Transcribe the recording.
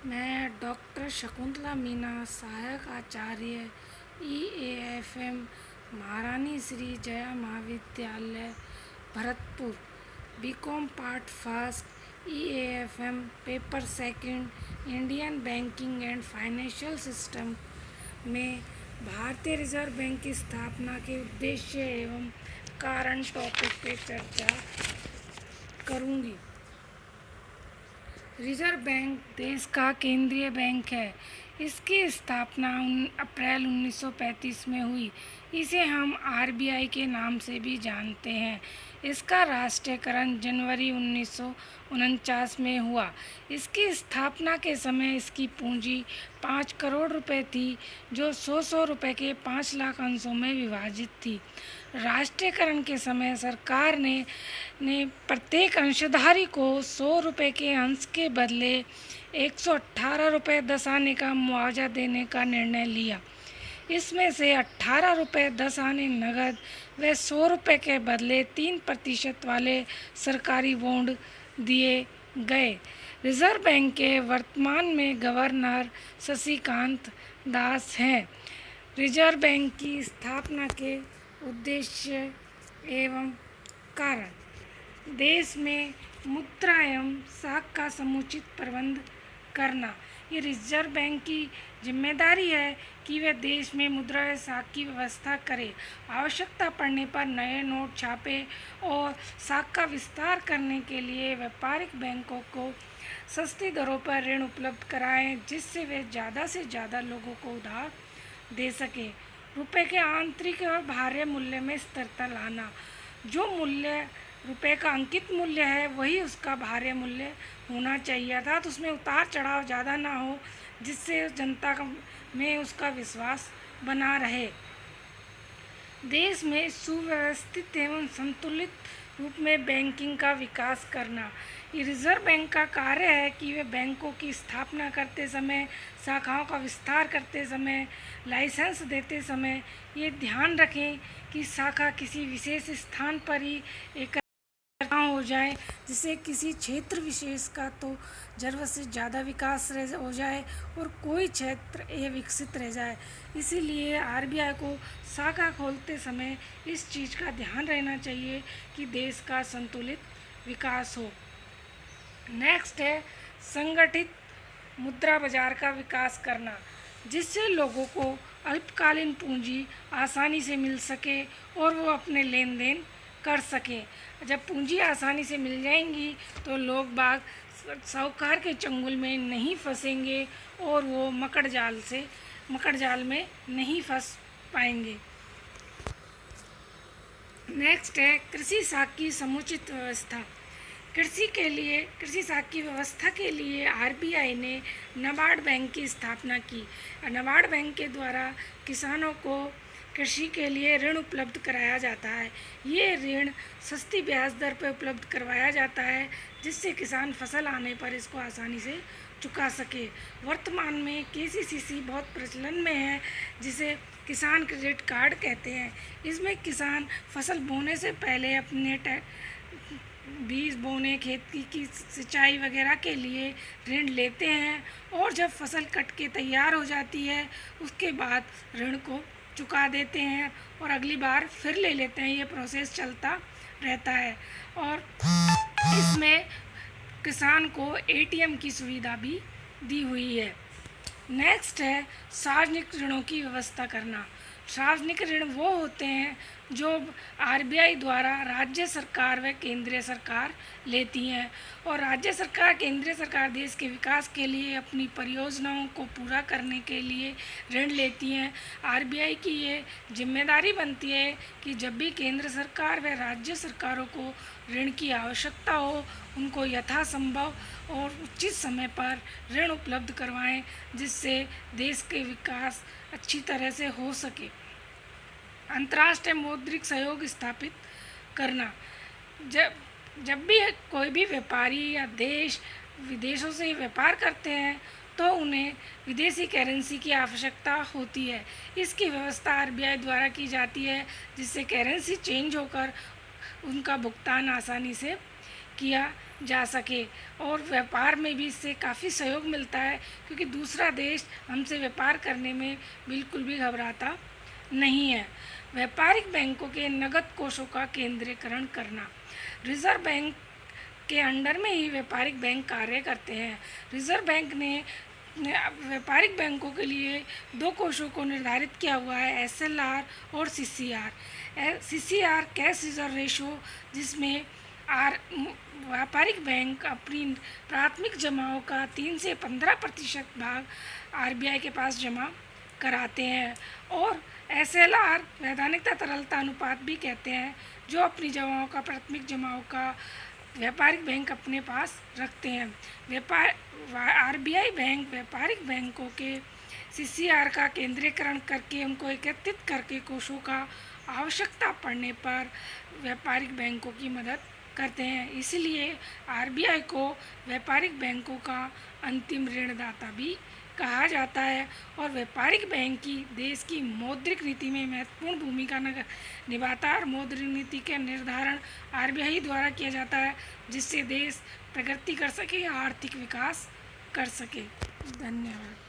मैं डॉक्टर शकुंतला मीना, सहायक आचार्य EAFM, महारानी Shri Jaya Mahavidyalaya Bharatpur, BCom part first, EAFM paper second, Indian banking and financial system में भारतीय रिजर्व बैंक की स्थापना के उद्देश्य एवं कारण टॉपिक पे चर्चा करूँगी। रिजर्व बैंक देश का केंद्रीय बैंक है। इसकी स्थापना अप्रैल 1935 में हुई। इसे हम RBI के नाम से भी जानते हैं। इसका राष्ट्रीयकरण जनवरी 1949 में हुआ। इसकी स्थापना के समय इसकी पूंजी 5 करोड़ रुपए थी, जो 100 रुपए के 5 लाख अंशों में विभाजित थी। राष्ट्रीयकरण के समय सरकार ने प्रत्येक अंशधारी को 100 रुपए के अंश के बदले 118 रुपये 10 आने का मुआवजा देने का निर्णय लिया। इसमें से 18 रुपये 10 आने नगद व 100 रुपये के बदले 3% वाले सरकारी बॉन्ड दिए गए। रिजर्व बैंक के वर्तमान में गवर्नर शशिकांत दास हैं। रिजर्व बैंक की स्थापना के उद्देश्य एवं कारण: देश में मुद्रा एवं साख का समुचित प्रबंध करना। ये रिजर्व बैंक की जिम्मेदारी है कि वह देश में मुद्रा व साख की व्यवस्था करे, आवश्यकता पड़ने पर नए नोट छापे और साख का विस्तार करने के लिए व्यापारिक बैंकों को सस्ती दरों पर ऋण उपलब्ध कराएं, जिससे वे ज़्यादा से ज़्यादा लोगों को उधार दे सके। रुपए के आंतरिक और बाह्य मूल्य में स्थिरता लाना। जो मूल्य रुपए का अंकित मूल्य है वही उसका बाह्य मूल्य होना चाहिए, अर्थात उसमें उतार चढ़ाव ज़्यादा ना हो, जिससे जनता में उसका विश्वास बना रहे। देश में सुव्यवस्थित एवं संतुलित रूप में बैंकिंग का विकास करना। ये रिजर्व बैंक का कार्य है कि वे बैंकों की स्थापना करते समय, शाखाओं का विस्तार करते समय, लाइसेंस देते समय ये ध्यान रखें कि शाखा किसी विशेष स्थान पर ही एक हो जाए, जिससे किसी क्षेत्र विशेष का तो ज़रूरत से ज़्यादा विकास हो जाए और कोई क्षेत्र विकसित रह जाए। इसीलिए RBI को शाखा खोलते समय इस चीज़ का ध्यान रहना चाहिए कि देश का संतुलित विकास हो। नेक्स्ट है संगठित मुद्रा बाजार का विकास करना, जिससे लोगों को अल्पकालीन पूंजी आसानी से मिल सके और वो अपने लेन देन कर सकें। जब पूंजी आसानी से मिल जाएंगी तो लोग बाग साहूकार के चंगुल में नहीं फंसेंगे और वो मकड़ जाल में नहीं फंस पाएंगे। नेक्स्ट है कृषि साख की समुचित व्यवस्था। कृषि साख की व्यवस्था के लिए RBI ने नाबार्ड बैंक की स्थापना की। नाबार्ड बैंक के द्वारा किसानों को कृषि के लिए ऋण उपलब्ध कराया जाता है। ये ऋण सस्ती ब्याज दर पर उपलब्ध करवाया जाता है, जिससे किसान फसल आने पर इसको आसानी से चुका सके। वर्तमान में KCC बहुत प्रचलन में है, जिसे किसान क्रेडिट कार्ड कहते हैं। इसमें किसान फसल बोने से पहले अपने बीज बोने, खेती की सिंचाई वगैरह के लिए ऋण लेते हैं और जब फसल कट के तैयार हो जाती है उसके बाद ऋण को चुका देते हैं और अगली बार फिर ले लेते हैं। ये प्रोसेस चलता रहता है और इसमें किसान को ATM की सुविधा भी दी हुई है। नेक्स्ट है सार्वजनिक ऋणों की व्यवस्था करना। सार्वजनिक ऋण वो होते हैं जो RBI द्वारा राज्य सरकार व केंद्रीय सरकार लेती हैं और राज्य सरकार, केंद्रीय सरकार देश के विकास के लिए अपनी परियोजनाओं को पूरा करने के लिए ऋण लेती हैं। RBI की ये जिम्मेदारी बनती है कि जब भी केंद्र सरकार व राज्य सरकारों को ऋण की आवश्यकता हो, उनको यथासंभव और उचित समय पर ऋण उपलब्ध करवाएं, जिससे देश के विकास अच्छी तरह से हो सके। अंतर्राष्ट्रीय मौद्रिक सहयोग स्थापित करना। जब भी कोई भी व्यापारी या देश विदेशों से व्यापार करते हैं तो उन्हें विदेशी करेंसी की आवश्यकता होती है। इसकी व्यवस्था RBI द्वारा की जाती है, जिससे करेंसी चेंज होकर उनका भुगतान आसानी से किया जा सके और व्यापार में भी इससे काफ़ी सहयोग मिलता है, क्योंकि दूसरा देश हमसे व्यापार करने में बिल्कुल भी घबराता नहीं है। व्यापारिक बैंकों के नगद कोषों का केंद्रीकरण करना। रिजर्व बैंक के अंडर में ही व्यापारिक बैंक कार्य करते हैं। रिजर्व बैंक ने व्यापारिक बैंकों के लिए दो कोषों को निर्धारित किया हुआ है, SLR और CCR। CCR cash reserve ratio, जिसमें व्यापारिक बैंक अपनी प्राथमिक जमाओं का 3 से 15% भाग RBI के पास जमा कराते हैं, और SLR वैधानिकता तरलता अनुपात भी कहते हैं, जो अपनी जमाओं का प्राथमिक जमाओं का व्यापारिक बैंक अपने पास रखते हैं। RBI बैंक व्यापारिक बैंकों के CCR का केंद्रीकरण करके उनको एकत्रित करके कोषों का आवश्यकता पड़ने पर व्यापारिक बैंकों की मदद करते हैं। इसलिए RBI को व्यापारिक बैंकों का अंतिम ऋणदाता भी कहा जाता है, और व्यापारिक बैंक की देश की मौद्रिक नीति में महत्वपूर्ण भूमिका निभाता है, और मौद्रिक नीति का निर्धारण RBI द्वारा किया जाता है, जिससे देश प्रगति कर सके या आर्थिक विकास कर सके। धन्यवाद।